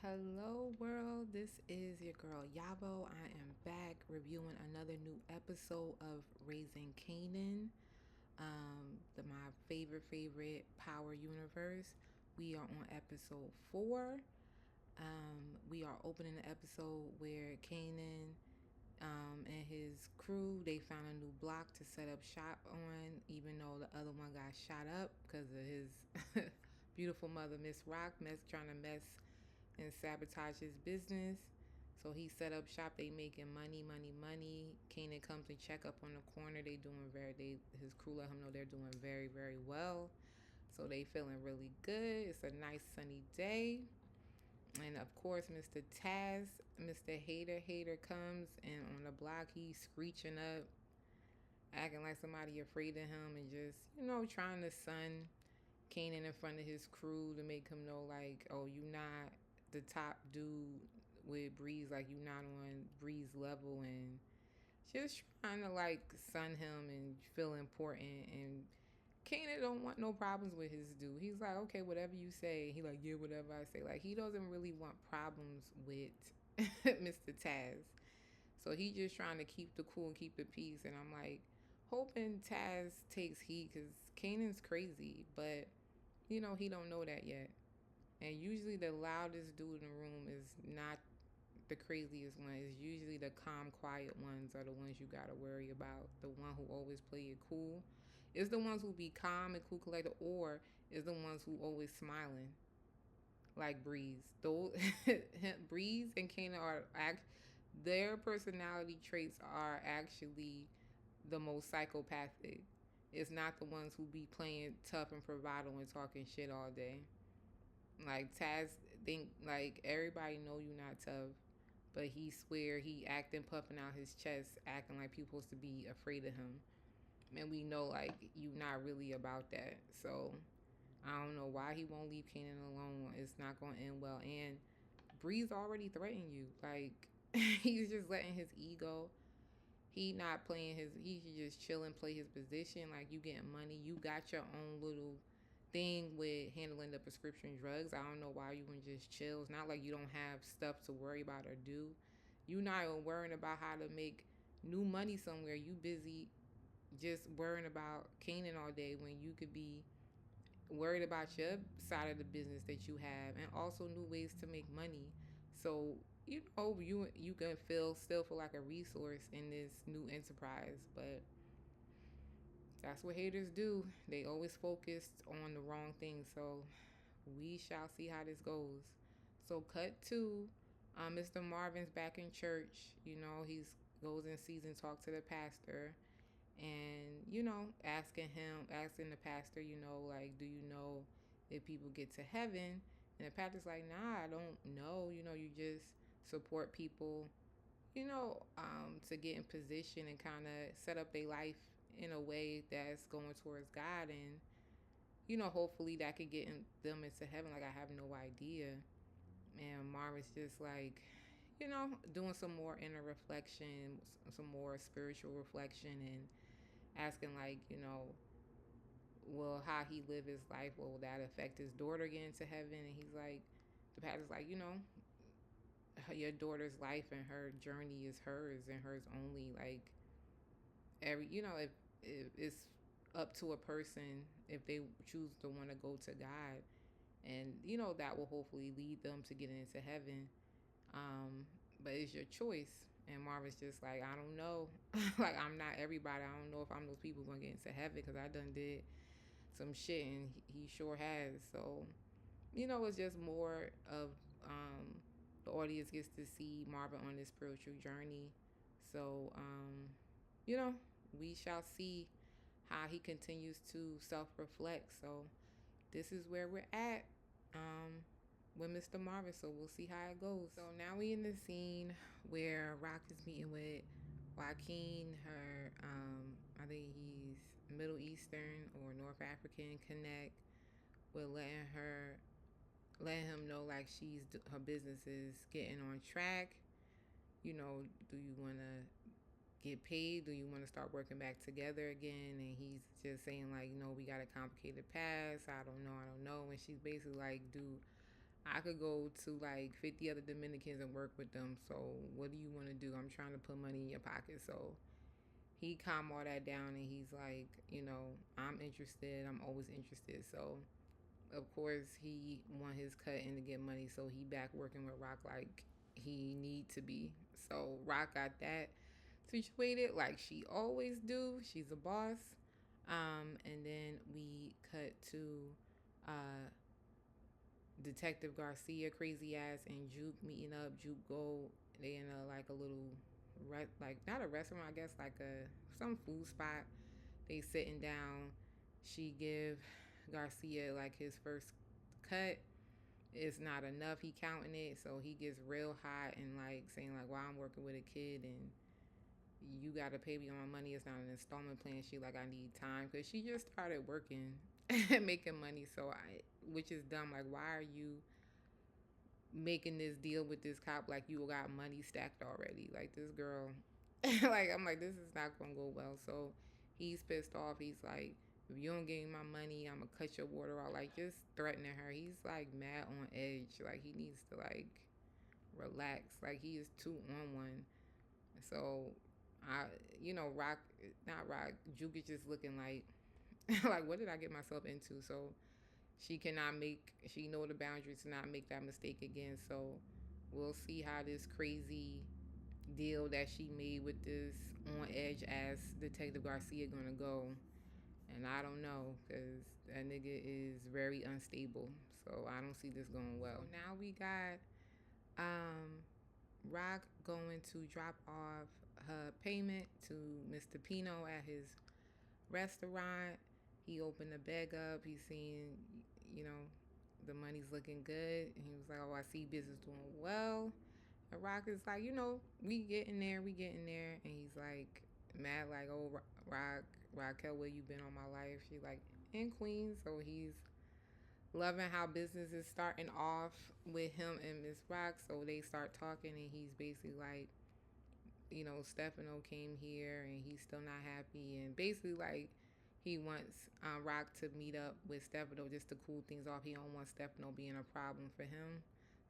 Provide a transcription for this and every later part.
Hello, world. This is your girl Yabo. I am back reviewing another new episode of Raising Kanan, my favorite Power Universe. We are on episode 4. We are opening the episode where Kanan and his crew they found a new block to set up shop on, even though the other one got shot up because of his beautiful mother, Miss Rock, trying to mess and sabotage his business. So he set up shop. They making money. Kanan comes to check up on the corner. His crew let him know they're doing very well. So they feeling really good. It's a nice sunny day. And of course, Mr. Taz, Mr. Hater comes, and on the block he's screeching up, acting like somebody afraid of him, and just trying to sun Kanan in front of his crew to make him know like, oh, you not the top dude with Breeze, like you not on Breeze level, and just trying to like sun him and feel important. And Kanan don't want no problems with his dude. He's like, okay, whatever you say. He like, yeah, whatever I say. Like he doesn't really want problems with Mr. Taz. So he just trying to keep the cool and keep the peace. And I'm like, hoping Taz takes heat because Kanan's crazy, but he don't know that yet. And usually the loudest dude in the room is not the craziest one. It's usually the calm, quiet ones are the ones you gotta worry about. The one who always play it cool. Is the ones who be calm and cool collected, or is the ones who always smiling, like Breeze. Those Breeze and Kana their personality traits are actually the most psychopathic. It's not the ones who be playing tough and bravado and talking shit all day. Like Taz think like everybody know you not tough, but he swear he acting puffing out his chest, acting like people supposed to be afraid of him. And we know like you not really about that. So I don't know why he won't leave Kanan alone. It's not gonna end well. And Breeze already threatened you. Like he's just letting his ego. He not playing his. He should just chill and play his position. Like you getting money. You got your own little thing with handling the prescription drugs. I don't know why you wouldn't just chill. It's not like you don't have stuff to worry about or do. You not even worrying about how to make new money somewhere. You busy just worrying about Kanan all day when you could be worried about your side of the business that you have and also new ways to make money. So you can still feel like a resource in this new enterprise, but that's what haters do. They always focused on the wrong thing. So we shall see how this goes. So cut to Mr. Marvin's back in church. He's goes and sees and talk to the pastor, and asking the pastor, like, do you know if people get to heaven? And the pastor's like, nah, I don't know. You just support people, to get in position and kind of set up their life in a way that's going towards God, and hopefully that could get them into heaven. Like I have no idea. And Marvin's just like, doing some more inner reflection, some more spiritual reflection, and asking like, will how he live his life, will that affect his daughter getting to heaven? And he's like, the pastor's like, your daughter's life and her journey is hers and hers only. Like if it's up to a person if they choose to want to go to God, and that will hopefully lead them to getting into heaven. But it's your choice. And Marvin's just like, I don't know. Like I'm not everybody. I don't know if I'm those people gonna get into heaven because I done did some shit, and he sure has. So it's just more of the audience gets to see Marvin on this spiritual journey. So we shall see how he continues to self-reflect. So this is where we're at with Mr. Marvin. So we'll see how it goes. So now we in the scene where Rock is meeting with Joaquin, her I think he's Middle Eastern or North African connect, with letting him know like her business is getting on track. Do you want to get paid? Do you want to start working back together again? And he's just saying like, we got a complicated past. I don't know. And she's basically like, dude, I could go to like 50 other Dominicans and work with them. So what do you want to do? I'm trying to put money in your pocket. So he calmed all that down and he's like, I'm interested. I'm always interested. So of course he want his cut in to get money. So he back working with Rock like he need to be. So Rock got that situated like she always do. She's a boss. And then we cut to uh, Detective Garcia, crazy ass, and Juke meeting up. Juke go. They in like a little, like not a restaurant, I guess like some food spot. They sitting down. She give Garcia like his first cut. It's not enough. He counting it, so he gets real hot and like saying like, "Well, I'm working with a kid and you gotta pay me on my money. It's not an installment plan." She like, "I need time," because she just started working and making money. So which is dumb. Like, why are you making this deal with this cop like you got money stacked already? Like this girl, like I'm like, this is not gonna go well. So he's pissed off. He's like, if you don't give me my money, I'm gonna cut your water out. Like just threatening her. He's like mad on edge. Like he needs to like relax. Like he is too on one. So I, Rock, not Rock. Juke is just looking like, like what did I get myself into? So she cannot make. She know the boundaries to not make that mistake again. So we'll see how this crazy deal that she made with this on edge ass Detective Garcia gonna go. And I don't know because that nigga is very unstable. So I don't see this going well. So now we got um, Rock going to drop off her payment to Mr. Pino at his restaurant. He opened the bag up. He's seeing, you know, the money's looking good. And he was like, "Oh, I see business doing well." And Rock is like, we getting there, we getting there. And he's like, mad, like, "Oh, Raquel, where you been all my life?" She's like, "In Queens." So he's loving how business is starting off with him and Miss Rock. So they start talking, and he's basically like, Stefano came here and he's still not happy. And basically, like, he wants Rock to meet up with Stefano just to cool things off. He don't want Stefano being a problem for him.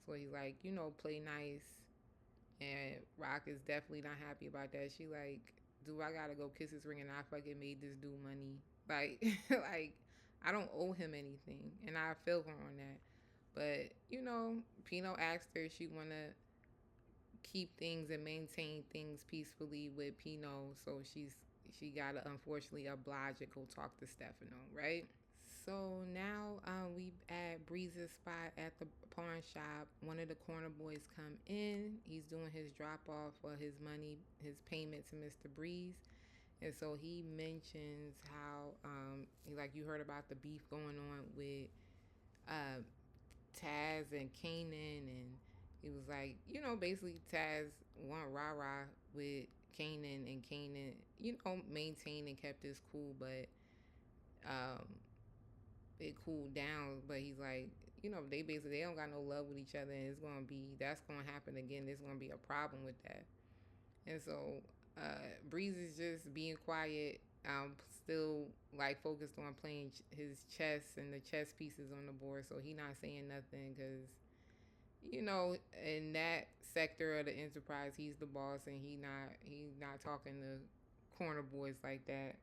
So he's like, play nice. And Rock is definitely not happy about that. She like, do I gotta go kiss his ring and I fucking made this dude money? Like, like, I don't owe him anything. And I feel her on that. But, Pino asked her if she wanna keep things and maintain things peacefully with Pino. So she gotta unfortunately oblige and go talk to Stefano, right? So now we at Breeze's spot at the pawn shop. One of the corner boys come in. He's doing his drop off for his money, his payment to Mr. Breeze. And so he mentions how, like you heard about the beef going on with uh, Taz and Kanan. And he was like, basically Taz want rah-rah with Kanan, and Kanan, maintained and kept his cool, but um, it cooled down. But he's like, they don't got no love with each other, and that's gonna happen again. There's gonna be a problem with that. And so Breeze is just being quiet, still like focused on playing his chess and the chess pieces on the board. So he not saying nothing because in that sector of the enterprise, he's the boss, and he not talking to corner boys like that.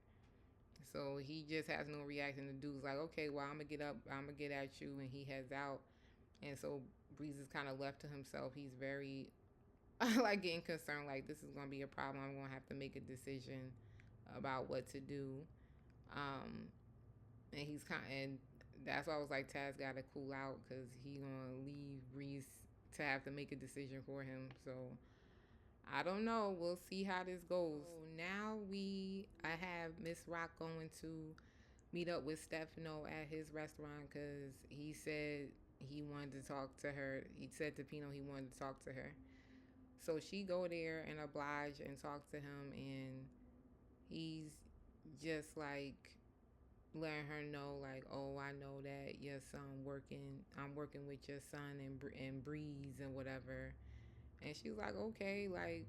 So he just has no reaction. The dude's like, "Okay, well, I'm gonna get up, I'm gonna get at you," and he heads out. And so Breeze is kind of left to himself. He's very like getting concerned, like this is gonna be a problem. I'm gonna have to make a decision about what to do. Um, and he's and that's why I was like, Taz gotta cool out because he gonna leave Breeze to have to make a decision for him. So I don't know. We'll see how this goes. So now I have Miss Rock going to meet up with Stefano at his restaurant because he said he wanted to talk to her. He said to Pino he wanted to talk to her. So she go there and oblige and talk to him, and he's just like letting her know like, "Oh, I know that your son working. I'm working with your son and Breeze and whatever." And she's like, "Okay, like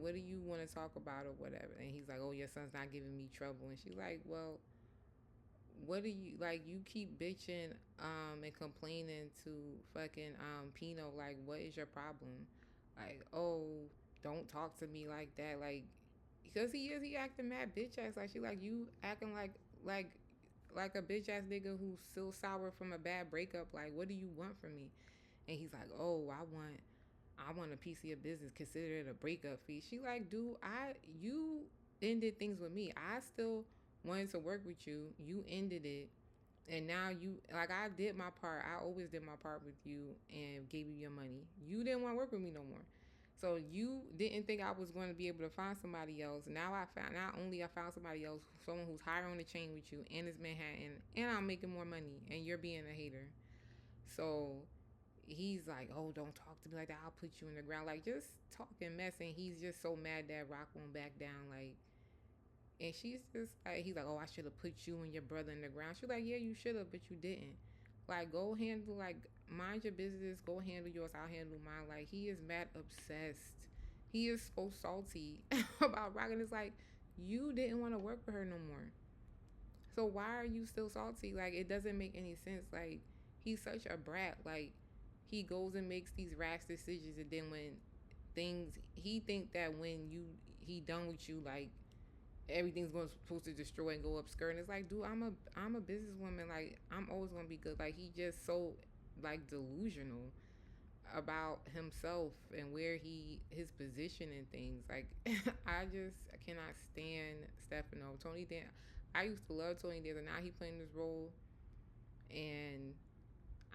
what do you want to talk about or whatever?" And he's like, "Oh, your son's not giving me trouble." And she's like, "Well, what do you like? You keep bitching and complaining to fucking Pino. Like, what is your problem? Like, oh, don't talk to me like that. Like, because he acting mad bitch ass. Like, she like, you acting like like a bitch ass nigga who's still sour from a bad breakup. Like, what do you want from me? And he's like, oh, I want a piece of your business. Consider it a breakup fee. She like, dude, you ended things with me. I still wanted to work with you. You ended it. And now you like, I did my part. I always did my part with you and gave you your money. You didn't want to work with me no more. So you didn't think I was going to be able to find somebody else. Now I found, not only I found somebody else, someone who's higher on the chain with you and is Manhattan, and I'm making more money, and you're being a hater. So he's like, oh, don't talk to me like that. I'll put you in the ground. Like, just talking mess. And he's just so mad that Rock won't back down. Like, and she's just like, he's like, oh, I should have put you and your brother in the ground. She's like, yeah, you should have, but you didn't. Like, go handle, like, mind your business. Go handle yours. I'll handle mine. Like, he is mad obsessed. He is so salty about Rock. And it's like, you didn't want to work for her no more. So why are you still salty? Like, it doesn't make any sense. Like, he's such a brat. Like, he goes and makes these rash decisions, and then when things, he think that when he done with you, like, everything's going supposed to destroy and go up skirt. And it's like, dude, I'm a businesswoman. Like, I'm always gonna be good. Like, he just so like delusional about himself and where his position and things. Like, I cannot stand Stefano. Tony Dan. I used to love Tony Danza. Now he playing this role, and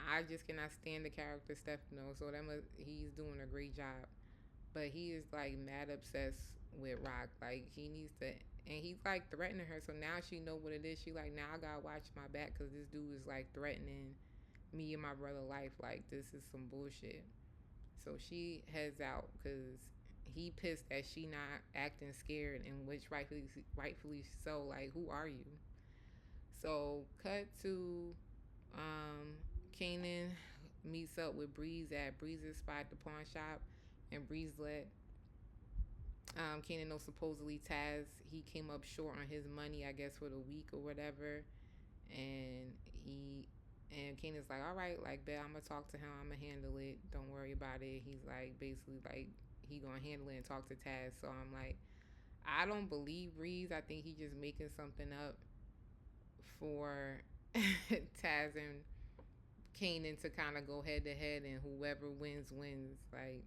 I just cannot stand the character Stefano. So he's doing a great job. But he is like mad obsessed with Rock. Like, he needs to, and he's like threatening her. So now she know what it is. She like, now I gotta watch my back because this dude is like threatening me and my brother life. Like, this is some bullshit. So she heads out because he pissed that she not acting scared, and which rightfully so. Like, who are you? So cut to Kanan meets up with Breeze at Breeze's spot at the pawn shop, and Breeze let Kanan know supposedly Taz, he came up short on his money, I guess, for the week or whatever, and Kanan's like, all right, like, bet I'm gonna talk to him, I'm gonna handle it, don't worry about it. He's like, basically like, he gonna handle it and talk to Taz. So I'm like, I don't believe Breeze. I think he just making something up for Taz and Kanan to kind of go head to head, and whoever wins wins. Like,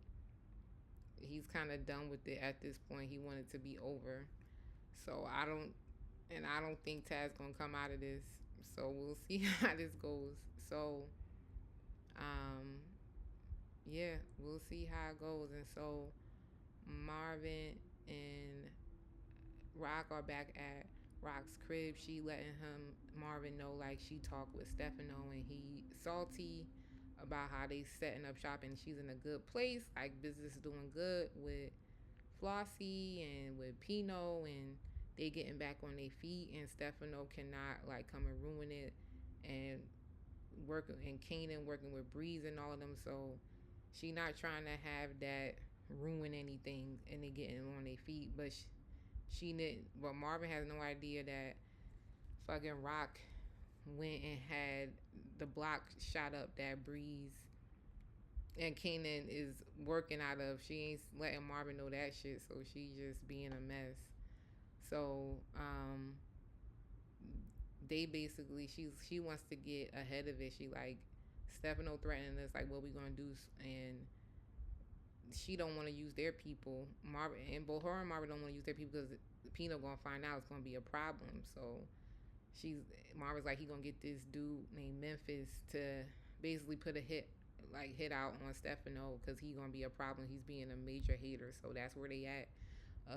he's kind of done with it at this point. He wanted to be over. So I don't think Taz gonna come out of this. So we'll see how this goes. So, um, yeah, we'll see how it goes. And so Marvin and Rock are back at Rock's crib. She letting Marvin know, like, she talked with Stefano, and he salty about how they setting up shop, and she's in a good place. Like, business is doing good with Flossie and with Pino, and they getting back on their feet, and Stefano cannot like come and ruin it, and working, and Kanan working with Breeze and all of them. So she not trying to have that ruin anything, and they getting on their feet. But she didn't. But Marvin has no idea that fucking Rock went and had the block shot up that Breeze and Kanan is working out of. She ain't letting Marvin know that shit, so she just being a mess. So they basically, she wants to get ahead of it. She like, Stefano threatening us, like, what we gonna do, and she don't want to use their people. Marvin and both her and Marvin don't want to use their people because Pino gonna find out it's gonna be a problem. So Marvin's like, he gonna get this dude named Memphis to basically put a hit out on Stefano because he gonna be a problem. He's being a major hater. So that's where they at,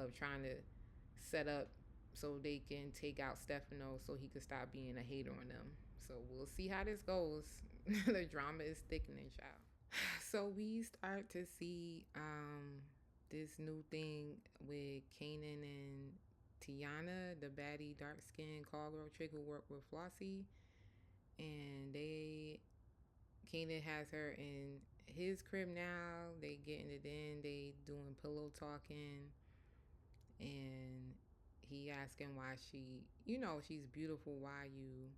of trying to set up so they can take out Stefano so he could stop being a hater on them. So we'll see how this goes. The drama is thickening, child. So we start to see this new thing with Kanan and Tiana, the baddie dark skinned call girl chick who worked with Flossie, and Kanan has her in his crib now. They getting it in. They doing pillow talking, and he asking why she's beautiful. Why you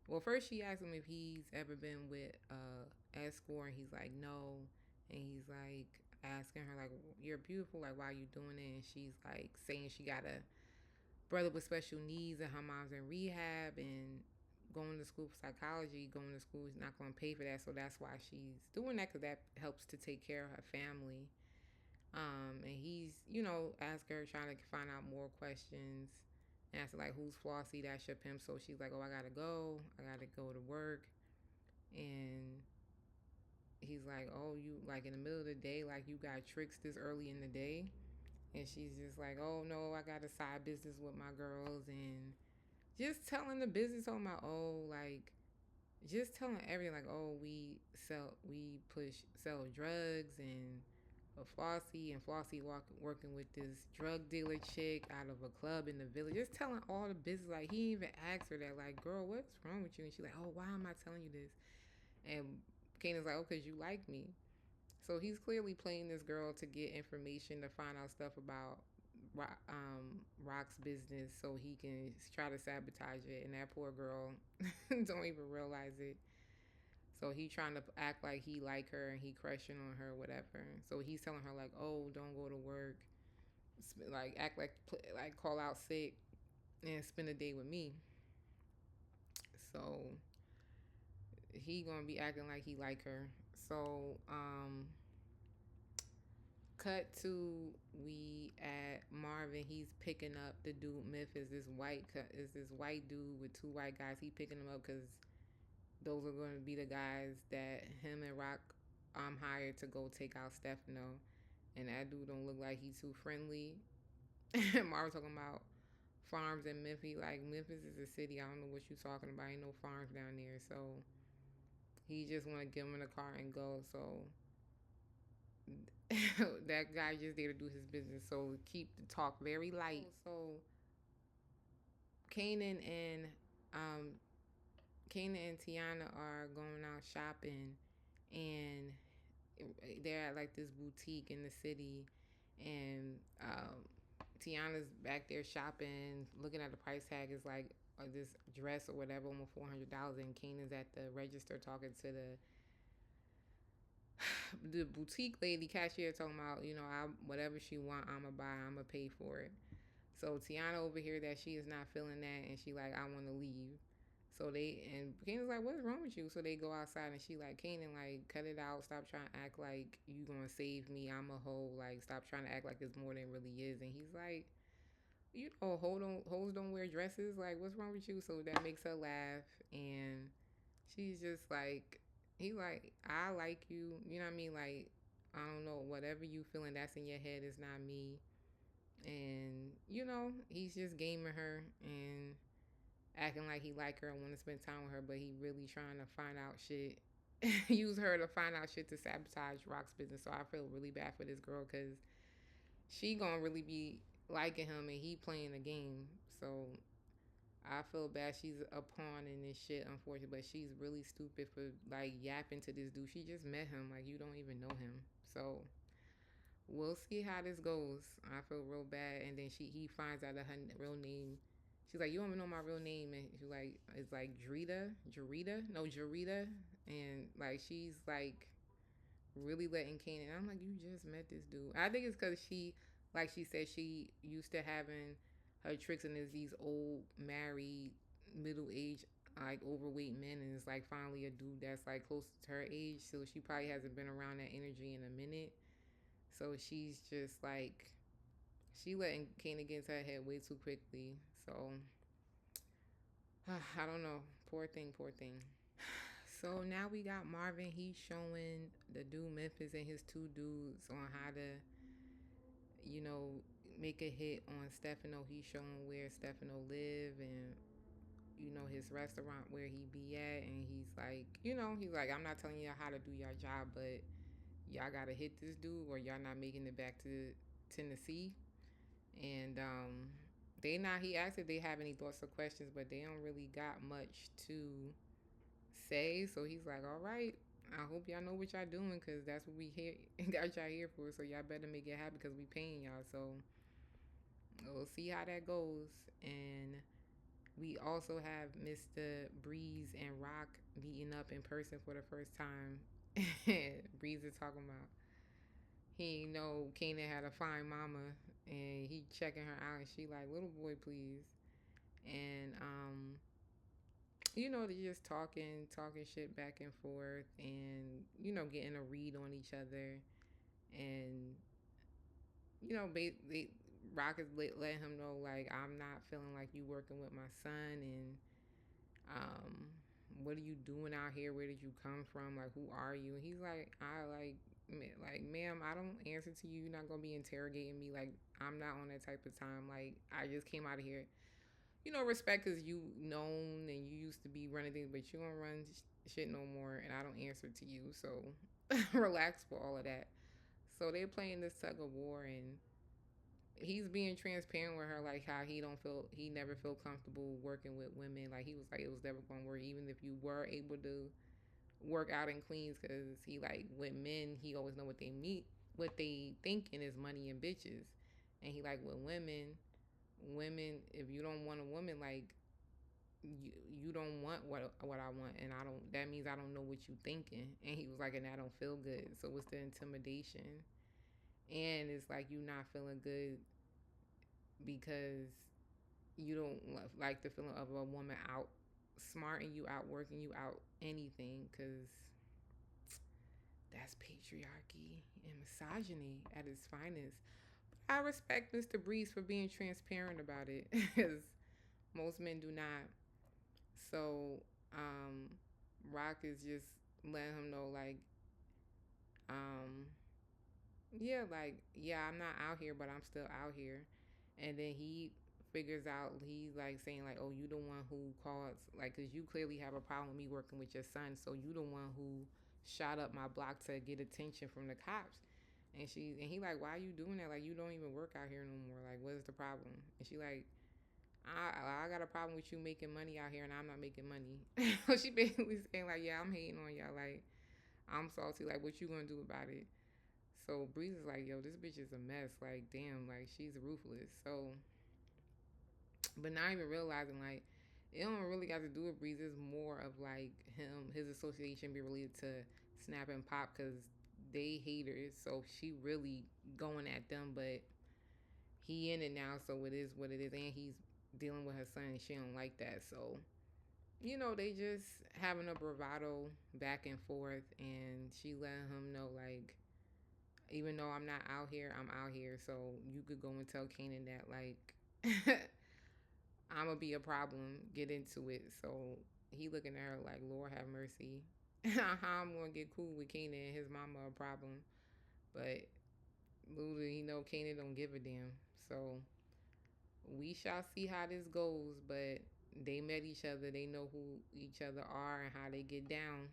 Well, first she asked him if he's ever been with escort, and he's like no, and he's like asking her like you're beautiful, like why are you doing it? And she's like saying she got a brother with special needs and her mom's in rehab and going to school for psychology. Going to school is not going to pay for that, so that's why she's doing that because that helps to take care of her family. And he's, asking her, trying to find out more questions. And asked her, like, who's Flossie? That's your pimp. So she's like, oh, I gotta go. I gotta go to work. And he's like, oh, you, like, in the middle of the day, like, you got tricks this early in the day. And she's just like, oh, no, I got a side business with my girls. And just telling the business on my own, like, just telling everything, like, oh, sell drugs and Flossie working with this drug dealer chick out of a club in the village. Just telling all the business. Like, he even asked her that, like, girl, what's wrong with you? And she's like, oh, why am I telling you this? And Kanan's like, oh, because you like me. So he's clearly playing this girl to get information to find out stuff about Rock's business so he can try to sabotage it. And that poor girl don't even realize it. So he trying to act like he like her and he crushing on her, whatever. So he's telling her like, "Oh, don't go to work, like act like call out sick and spend a day with me." So he gonna be acting like he like her. So cut to we at Marvin. He's picking up the dude. Myth is this white dude with two white guys. He picking them up because those are going to be the guys that him and Rock hired to go take out Stefano. And that dude don't look like he's too friendly. Marv talking about farms in Memphis. Like, Memphis is a city. I don't know what you talking about. Ain't no farms down there. So he just want to get him in the car and go. So that guy just there to do his business. So keep the talk very light. So Kanan and um, Kanan and Tiana are going out shopping, and they're at like this boutique in the city, and Tiana's back there shopping, looking at the price tag. Is like this dress or whatever, almost $400, and Kanan's at the register talking to the boutique lady cashier, talking about whatever she want, I'ma buy, I'ma pay for it. So Tiana over here that she is not feeling that, and she like, I want to leave. So Kanan's like, what's wrong with you? So they go outside, and she like, Kanan, like, cut it out. Stop trying to act like you gonna save me. I'm a hoe. Like, stop trying to act like it's more than it really is. And he's like, hoes don't wear dresses. Like, what's wrong with you? So that makes her laugh, and she's just like, he like, I like you. You know what I mean? Like, I don't know, whatever you feeling, that's in your head is not me. And he's just gaming her and acting like he like her and want to spend time with her, but he really trying to find out shit, use her to find out shit to sabotage Rock's business. So I feel really bad for this girl because she gonna really be liking him and he playing the game. So I feel bad. She's a pawn in this shit, unfortunately, but she's really stupid for like yapping to this dude. She just met him, like, you don't even know him. So we'll see how this goes. I feel real bad, and then he finds out that her real name. She's like, you don't even know my real name, and she's like, it's like Jarita, and like she's like really letting Kanan. I'm like, you just met this dude. I think it's because like she said, she used to having her tricks, and there's these old married middle aged like overweight men, and it's like finally a dude that's like close to her age, so she probably hasn't been around that energy in a minute. So she's just like, she letting Kanan get into her head way too quickly. So I don't know. Poor thing, poor thing. So now we got Marvin. He's showing the dude Memphis and his two dudes on how to, you know, make a hit on Stefano. He's showing where Stefano live and his restaurant where he be at, and he's like, I'm not telling y'all how to do your job, but y'all gotta hit this dude or y'all not making it back to Tennessee. And he asked if they have any thoughts or questions, but they don't really got much to say. So he's like, all right, I hope y'all know what y'all doing, because that's what we here got y'all here for. So y'all better make it happen because we paying y'all. So we'll see how that goes. And We also have Mr. Breeze and Rock meeting up in person for the first time. Breeze is talking about he know Kanan had a fine mama, and he checking her out, and she like, little boy, please. And they just talking shit back and forth, and getting a read on each other, and they Rock is letting him know like, I'm not feeling like you working with my son, and um, what are you doing out here? Where did you come from? Like, who are you? And he's like, like, ma'am, I don't answer to you. You're not gonna be interrogating me. Like, I'm not on that type of time. Like, I just came out of here. Respect because you known and you used to be running things, but you don't run shit no more, and I don't answer to you. So relax for all of that. So they're playing this tug of war, and he's being transparent with her, like how he never feel comfortable working with women. Like he was like, it was never gonna work, even if you were able to work out in Queens, because he like with men, he always know what they thinking is money and bitches, and he like with women, if you don't want a woman, like you don't want what I want, and I don't. That means I don't know what you thinking. And he was like, and I don't feel good. So it's the intimidation, and it's like you not feeling good because you don't like the feeling of a woman out smarting you, out working you, out anything, because that's patriarchy and misogyny at its finest. But I respect Mr. Breeze for being transparent about it, because most men do not. So Rock is just letting him know like, um, yeah, like, yeah, I'm not out here, but I'm still out here. And then he figures out, he's like saying like, oh, you the one who caused, like, because you clearly have a problem with me working with your son, so you the one who shot up my block to get attention from the cops. And he like, why are you doing that? Like, you don't even work out here no more. Like, what is the problem? And she like, I got a problem with you making money out here, and I'm not making money. So she basically saying like, yeah, I'm hating on y'all. Like, I'm salty. Like, what you gonna do about it? So Breeze is like, yo, this bitch is a mess. Like, damn, like she's ruthless. So, but not even realizing like it don't really got to do with Breeze. It's more of like his association be related to Snap and Pop, because they haters. So she really going at them, but he in it now, so it is what it is, and he's dealing with her son, and she don't like that. So they just having a bravado back and forth, and she letting him know like, even though I'm not out here, I'm out here. So you could go and tell Kanan that like I'm gonna be a problem. Get into it. So he looking at her like, Lord have mercy. How I'm gonna get cool with Kanan and his mama a problem, but little did he know Kanan don't give a damn. So we shall see how this goes. But they met each other. They know who each other are and how they get down.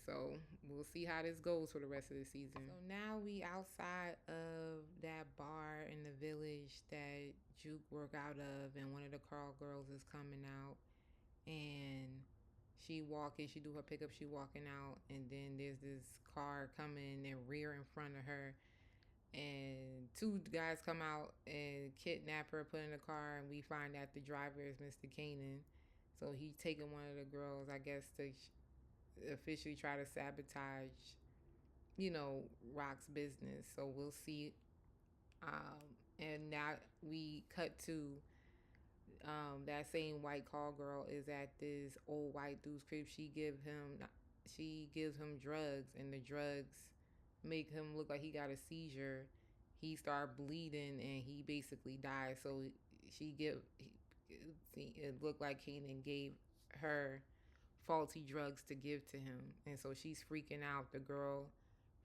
So we'll see how this goes for the rest of the season. So now we outside of that bar in the village that Juke work out of, and one of the Carl girls is coming out, and she do her pickup, she walking out, and then there's this car coming and rear in front of her, and two guys come out and kidnap her, put in the car, and we find out the driver is Mr. Kanan. So he's taking one of the girls, I guess, to officially try to sabotage, Rock's business. So we'll see. And now we cut to that same white call girl is at this old white dude's crib. She gives him drugs, and the drugs make him look like he got a seizure. He started bleeding, and he basically died. So it looked like Kanan gave her faulty drugs to give to him, and so she's freaking out. The girl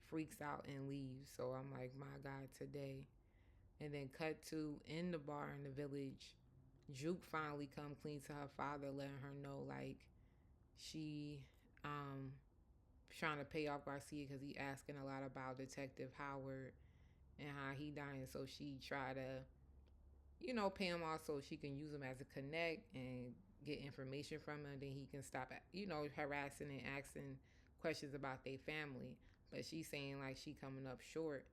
freaks out and leaves. So I'm like, my God, today. And then cut to in the bar in the village, Juke finally come clean to her father, letting her know like she trying to pay off Garcia, because he asking a lot about Detective Howard and how he dying. So she try to pay him off so she can use him as a connect and get information from him. Then he can stop, harassing and asking questions about their family. But she's saying like she coming up short,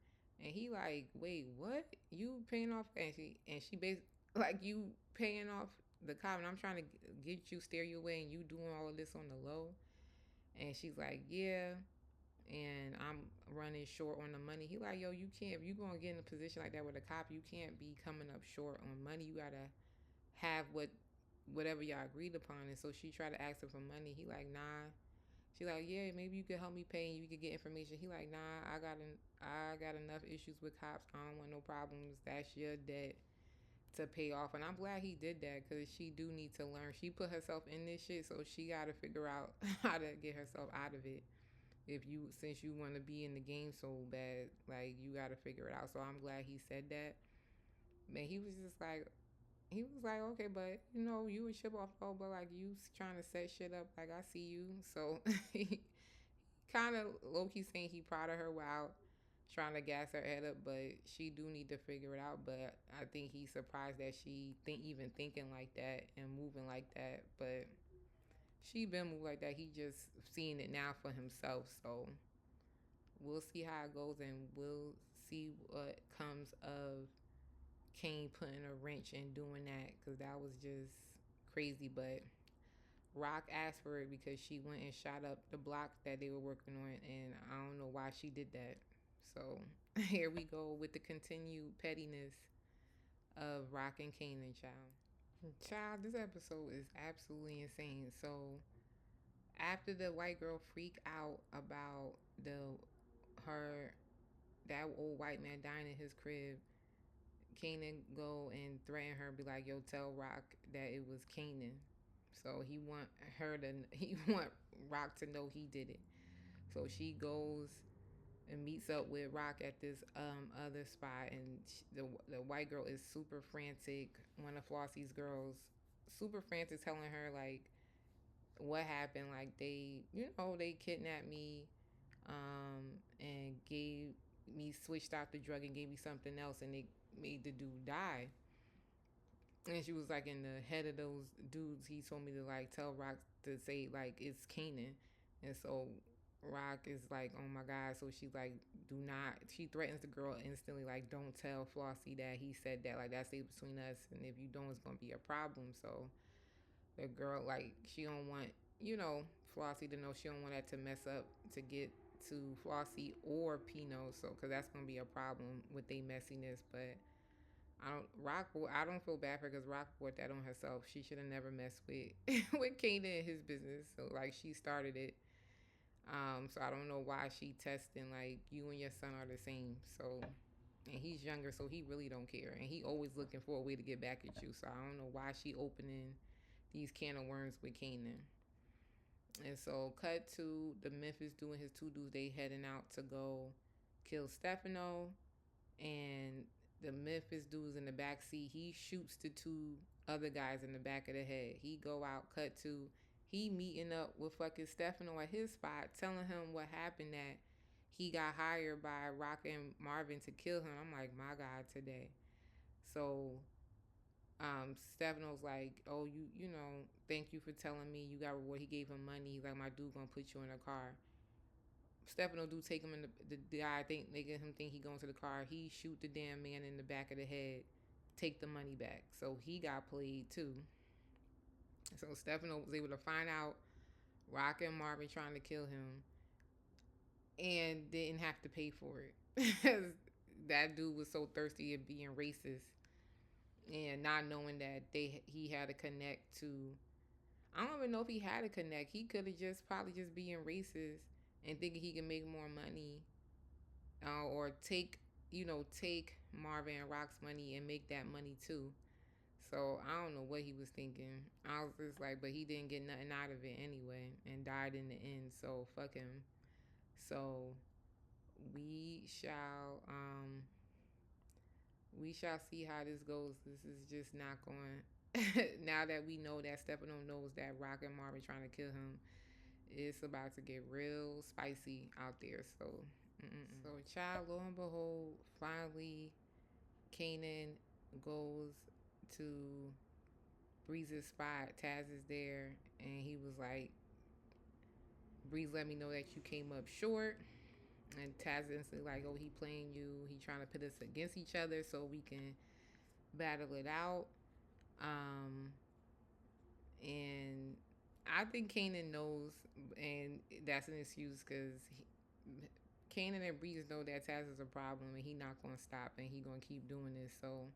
and he like, wait, what? You paying off? And she basically like, you paying off the cop, and I'm trying to get you, steer you away, and you doing all of this on the low. And she's like, yeah. And I'm running short on the money. He like, yo, you can't, if you gonna get in a position like that with a cop, you can't be coming up short on money. You gotta have whatever y'all agreed upon. And so she tried to ask him for money. He like, nah. She like, yeah, maybe you could help me pay and you could get information. He like, nah, I got enough issues with cops. I don't want no problems. That's your debt to pay off. And I'm glad he did that because she do need to learn. She put herself in this shit, so she got to figure out how to get herself out of it. If you, since you want to be in the game so bad, like you got to figure it out. So I'm glad he said that. Man, he was like, okay, but you know, you would chip off, oh, but like you trying to set shit up, like I see you. So he kind of low key saying he proud of her while trying to gas her head up, but she do need to figure it out. But I think he's surprised that she even thinking like that and moving like that. But she been moved like that. He just seeing it now for himself. So we'll see how it goes, and we'll see what comes of Kane putting a wrench and doing that, because that was just crazy. But Rock asked for it because she went and shot up the block that they were working on, and I don't know why she did that. So here we go with the continued pettiness of Rock and Kanan, child. Child, this episode is absolutely insane. So after the white girl freak out about the her that old white man dying in his crib, Kanan go and threaten her, be like, "Yo, tell Rock that it was Kanan." So he want Rock to know he did it. So she goes and meets up with Rock at this other spot, and the white girl is super frantic. One of Flossie's girls, super frantic, telling her like what happened. Like they kidnapped me, and gave me switched out the drug and gave me something else, and they made the dude die. And she was like in the head of those dudes. He told me to like tell Rock to say like it's Kanan, and so Rock is like, oh my god. So she's like, do not. She threatens the girl instantly, like, don't tell Flossie that he said that. Like that stays between us, and if you don't, it's gonna be a problem. So the girl like she don't want Flossie to know. She don't want that to mess up to get to Flossie or Pino. So because that's gonna be a problem with their messiness, but. I don't feel bad for her because Rock brought that on herself. She should have never messed with with Kanan and his business. So like she started it. So I don't know why she testing like you and your son are the same. So and he's younger, so he really don't care. And he always looking for a way to get back at you. So I don't know why she opening these can of worms with Kanan. And so cut to the Memphis doing his two dudes. They heading out to go kill Stefano, and the Memphis dude's in the back seat. He shoots the two other guys in the back of the head. He go out, cut to he meeting up with fucking Stefano at his spot, telling him what happened, that he got hired by Rock and Marvin to kill him. I'm like, my God, today. So Stefano's like, oh, thank you for telling me you got reward. He gave him money. He's like, my dude gonna put you in a car. Stefano do take him in the guy think they get him think he going to the car. He shoot the damn man in the back of the head, take the money back. So he got played too. So Stefano was able to find out Rock and Marvin trying to kill him and didn't have to pay for it. That dude was so thirsty of being racist and not knowing that he had to connect to. I don't even know if he had to connect. He could have just probably just being racist and thinking he can make more money, or take Marvin and Rock's money and make that money too. So I don't know what he was thinking. I was just like, but he didn't get nothing out of it anyway and died in the end. So fuck him. So we shall see how this goes. This is just not going. Now that we know that Stefano knows that Rock and Marvin trying to kill him, it's about to get real spicy out there. So, so child, lo and behold, finally, Kanan goes to Breeze's spot. Taz is there, and he was like, "Breeze, let me know that you came up short." And Taz instantly like, "Oh, he playing you. He trying to put us against each other so we can battle it out." And I think Kanan knows, and that's an excuse because Kanan and Breeze know that Taz is a problem, and he not gonna stop, and he gonna keep doing this. So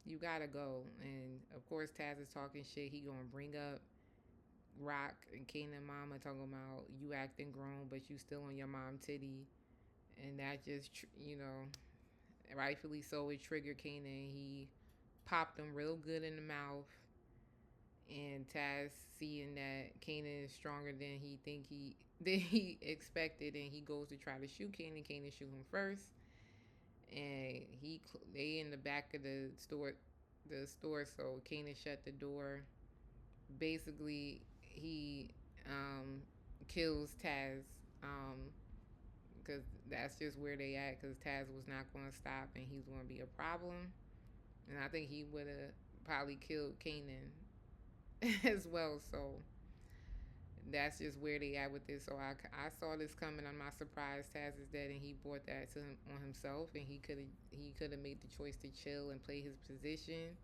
you gotta go. And of course, Taz is talking shit. He gonna bring up Rock and Kanan mama talking about you acting grown, but you still on your mom titty, and that just rightfully so, it triggered Kanan. He popped him real good in the mouth, and Taz, seeing that Kanan is stronger than he expected, and he goes to try to shoot Kanan. Kanan shoot him first, and they in the back of the store. So Kanan shut the door. Basically, he kills Taz. Because that's just where they at. Because Taz was not going to stop, and he's going to be a problem. And I think he would have probably killed Kanan as well. So that's just where they at with this. So I saw this coming. I'm not surprised Taz is dead, and he brought that to him on himself. And he could have made the choice to chill and play his position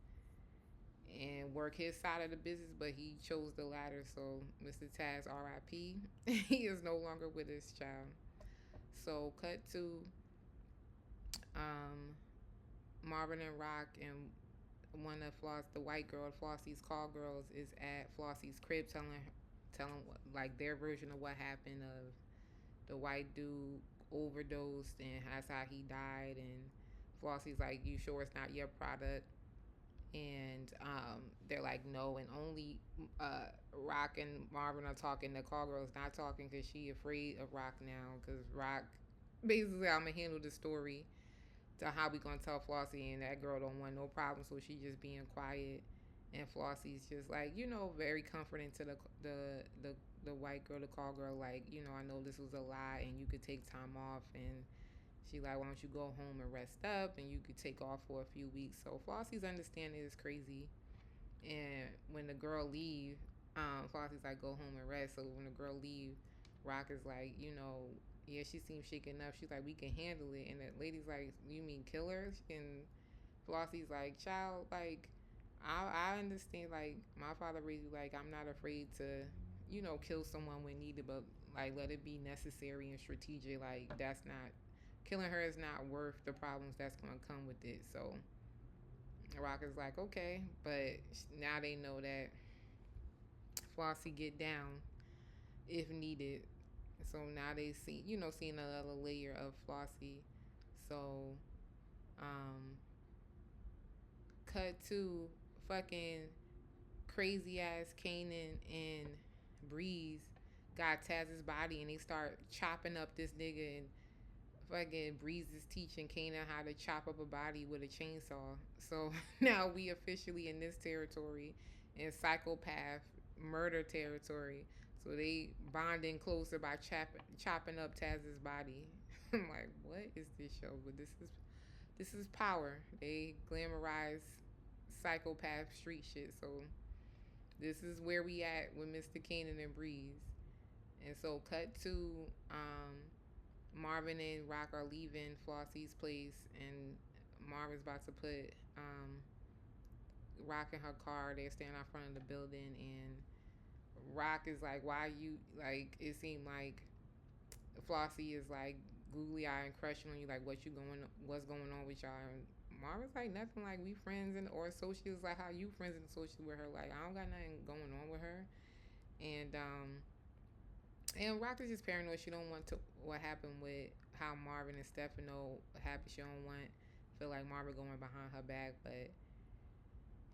and work his side of the business, but he chose the latter. So Mr. Taz, R.I.P. He is no longer with his child. So cut to um, Marvin and Rock, and one of the white girl, Flossie's call girls, is at Flossie's crib telling like their version of what happened. Of the white dude overdosed, and that's how he died. And Flossie's like, "You sure it's not your product?" And they're like, "No." And only Rock and Marvin are talking. The call girl's not talking because she afraid of Rock now. Because Rock, basically, I'm gonna handle the story to how we gonna tell Flossie, and that girl don't want no problem, so she just being quiet. And Flossie's just like, very comforting to the white girl, the call girl, like, I know this was a lie, and you could take time off. And she like, why don't you go home and rest up, and you could take off for a few weeks. So Flossie's understanding is crazy. And when the girl leave, Flossie's like, go home and rest. So when the girl leave, Rock is like, yeah, she seems shaken up. She's like, we can handle it. And the lady's like, you mean kill her? And Flossie's like, child, like, I understand, like, my father raised me, like, I'm not afraid to, kill someone when needed, but, like, let it be necessary and strategic. Like, that's not, killing her is not worth the problems that's going to come with it. So Rock is like, okay, but now they know that Flossie get down if needed. So now they seeing another layer of Flossie. So, um, cut to fucking crazy ass Kanan and Breeze got Taz's body, and they start chopping up this nigga. And fucking Breeze is teaching Kanan how to chop up a body with a chainsaw. So now we officially in this territory, in psychopath murder territory. So they bonding closer by chopping up Taz's body. I'm like, what is this show? But this is power. They glamorize psychopath street shit. So this is where we at with Mr. Kanan and Breeze. And so cut to Marvin and Rock are leaving Flossie's place, and Marvin's about to put Rock in her car. They're standing out front of the building, and Rock is like, "Why you like?" It seemed like Flossie is like googly eye and crushing on you, like, what's going on with y'all? And Marvin's like, nothing. Like, we friends or associates. Like, how you friends and associates with her? Like, I don't got nothing going on with her. And Rock is just paranoid. She don't want to what happened with how Marvin and Stefano happened. She don't want feel like Marvin going behind her back, but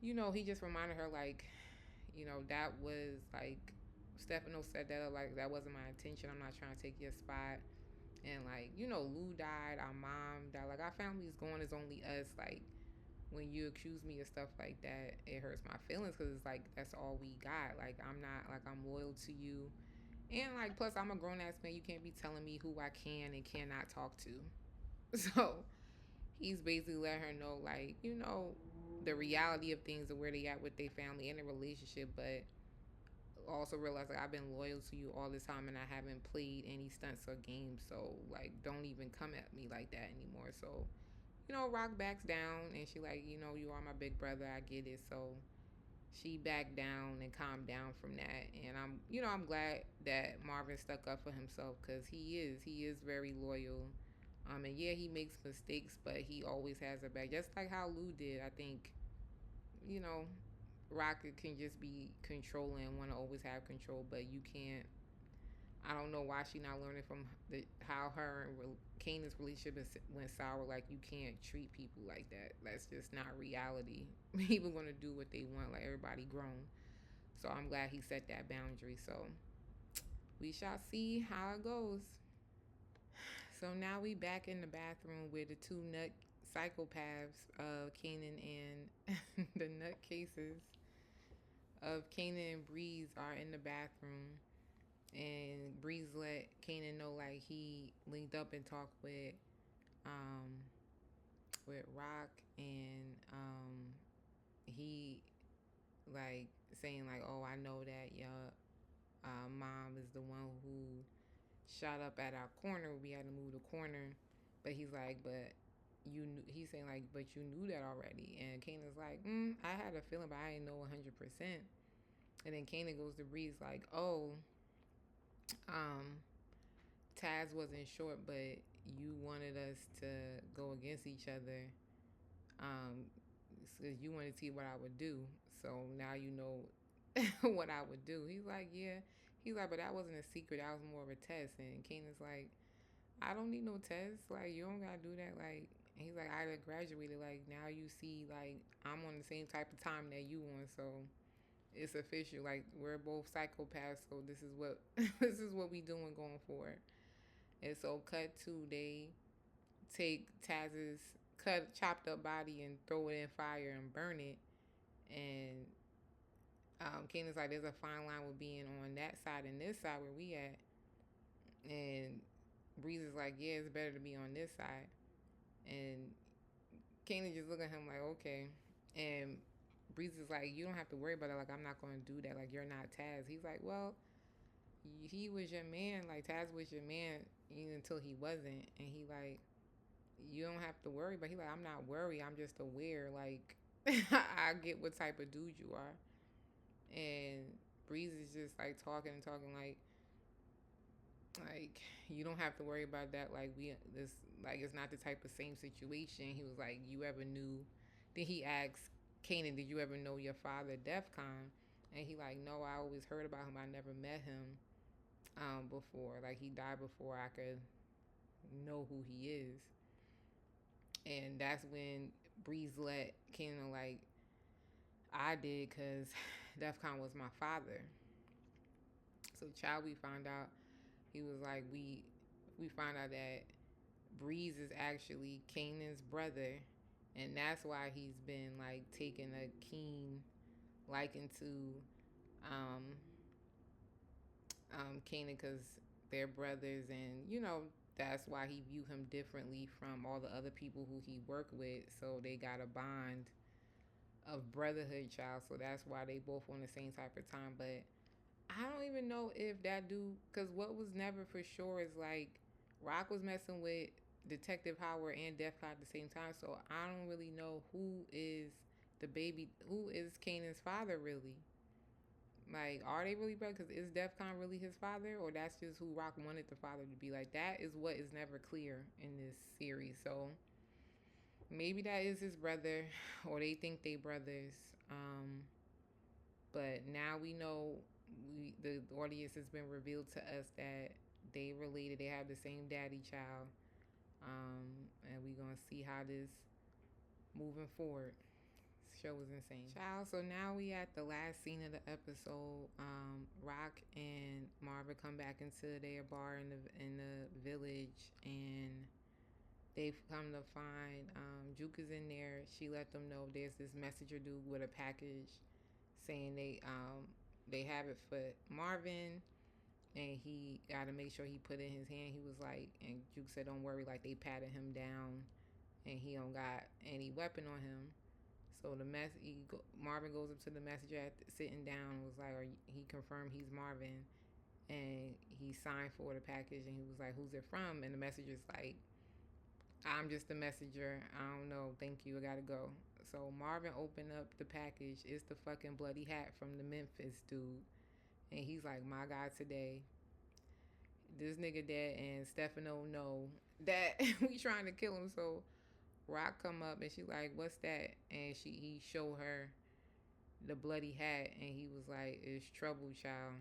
he just reminded her, like, that was like Stefano set that up, like, that wasn't my intention. I'm not trying to take your spot. And like, Lou died, our mom died, like, our family's going, is only us. Like, when you accuse me of stuff like that, it hurts my feelings because it's like that's all we got. Like, I'm not like I'm loyal to you. And like, plus, I'm a grown ass man. You can't be telling me who I can and cannot talk to. So he's basically let her know, like, the reality of things and where they at with their family and their relationship, but also realize, like, I've been loyal to you all this time, and I haven't played any stunts or games. So like, don't even come at me like that anymore. So Rock backs down, and she like, you are my big brother. I get it. So she backed down and calmed down from that. And I'm glad that Marvin stuck up for himself, because he is very loyal. And yeah, he makes mistakes, but he always has a back, just like how Lou did. I think, you know, Rocket can just be controlling and want to always have control, but you can't. I don't know why she not learning from how her and Kanan's relationship went sour. Like, you can't treat people like that. That's just not reality. People gonna do what they want. Like, everybody grown. So I'm glad he set that boundary. So we shall see how it goes. So now we back in the bathroom with the two nut psychopaths, Kanan and the nut cases of Kanan and Breeze are in the bathroom, and Breeze let Kanan know like he linked up and talked um with Rock, and he like saying like, oh, I know that your mom is the one who shot up at our corner. We had to move the corner, but he's like, but you knew, he's saying like, but you knew that already. And Kanan's like, I had a feeling, but I didn't know 100%. And then Kanan goes to Breeze like, oh, um, Taz wasn't short, but you wanted us to go against each other. So you wanted to see what I would do. So now you know what I would do. He's like, yeah. He's like, but that wasn't a secret. That was more of a test. And Kanan's like, I don't need no test. Like, you don't gotta do that. Like, he's like, I graduated. Like, now you see, like, I'm on the same type of time that you on. So it's official. Like, we're both psychopaths. So this is what this is what we doing going forward. And so cut to, they take Taz's chopped up body and throw it in fire and burn it. And Kanan's like, there's a fine line with being on that side and this side where we at. And Breeze is like, yeah, it's better to be on this side. And Kanan just look at him like, okay. And Breeze is like, you don't have to worry about it. Like, I'm not going to do that. Like, you're not Taz. He's like, well, he was your man. Like, Taz was your man until he wasn't. And he like, you don't have to worry. But he like, I'm not worried. I'm just aware. Like, I get what type of dude you are. And Breeze is just like talking and talking like you don't have to worry about that. Like, it's not the type of same situation. He was like, you ever knew? Then he asked Kanan, did you ever know your father, DEFCON? And he like, no, I always heard about him. I never met him before. Like, he died before I could know who he is. And that's when Breeze let Kanan like, I did, because DEFCON was my father. So child, we found out, he was like, we found out that Breeze is actually Kanan's brother, and that's why he's been like taking a keen liking to Kanan, because they're brothers, and that's why he viewed him differently from all the other people who he worked with. So they got a bond of brotherhood, child. So that's why they both on the same type of time. But I don't even know if that dude, because what was never for sure is like Rock was messing with Detective Howard and DEFCON at the same time. So I don't really know who is who is Kanan's father really. Like, are they really brothers? Because is DEFCON really his father, or that's just who Rock wanted the father to be? Like, that is what is never clear in this series. So maybe that is his brother, or they think they brothers. But now we know, the audience has been revealed to us that they related. They have the same daddy child. And we're going to see how this moving forward. This show is insane. Child, so now we at the last scene of the episode. Rock and Marva come back into their bar in the village, and they've come to find Juke is in there. She let them know there's this messenger dude with a package saying they have it for Marvin, and he got to make sure he put it in his hand. He was like, and Juke said, don't worry, like, they patted him down, and he don't got any weapon on him. So Marvin goes up to the messenger sitting down and was like, he confirmed he's Marvin, and he signed for the package, and he was like, who's it from? And the messenger's like, I'm just a messenger. I don't know. Thank you. I gotta go. So Marvin opened up the package. It's the fucking bloody hat from the Memphis dude. And he's like, my God, today. This nigga dead and Stefano know that we trying to kill him. So Rock come up and she like, what's that? And he showed her the bloody hat and he was like, it's trouble, child.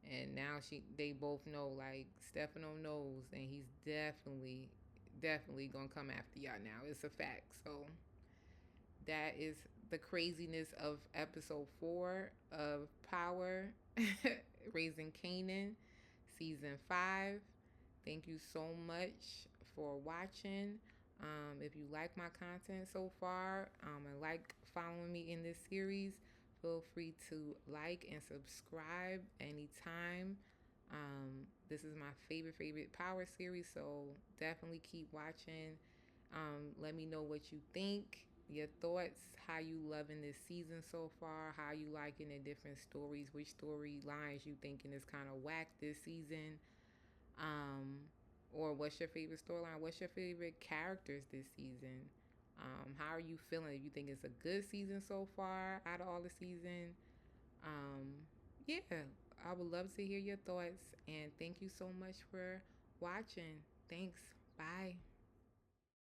And now they both know, like, Stefano knows and he's definitely gonna come after y'all now. It's a fact. So that is the craziness of episode 4 of Power Raising Kanan, season 5. Thank you so much for watching. If you like my content so far and like following me in this series, feel free to like and subscribe anytime. This is my favorite Power series, so definitely keep watching. Let me know what you think, your thoughts, how you loving this season so far, how you liking the different stories, which storylines you thinking is kind of whack this season, um, or what's your favorite storyline, what's your favorite characters this season, how are you feeling, if you think it's a good season so far out of all the season. Yeah, I would love to hear your thoughts, and thank you so much for watching. Thanks. Bye.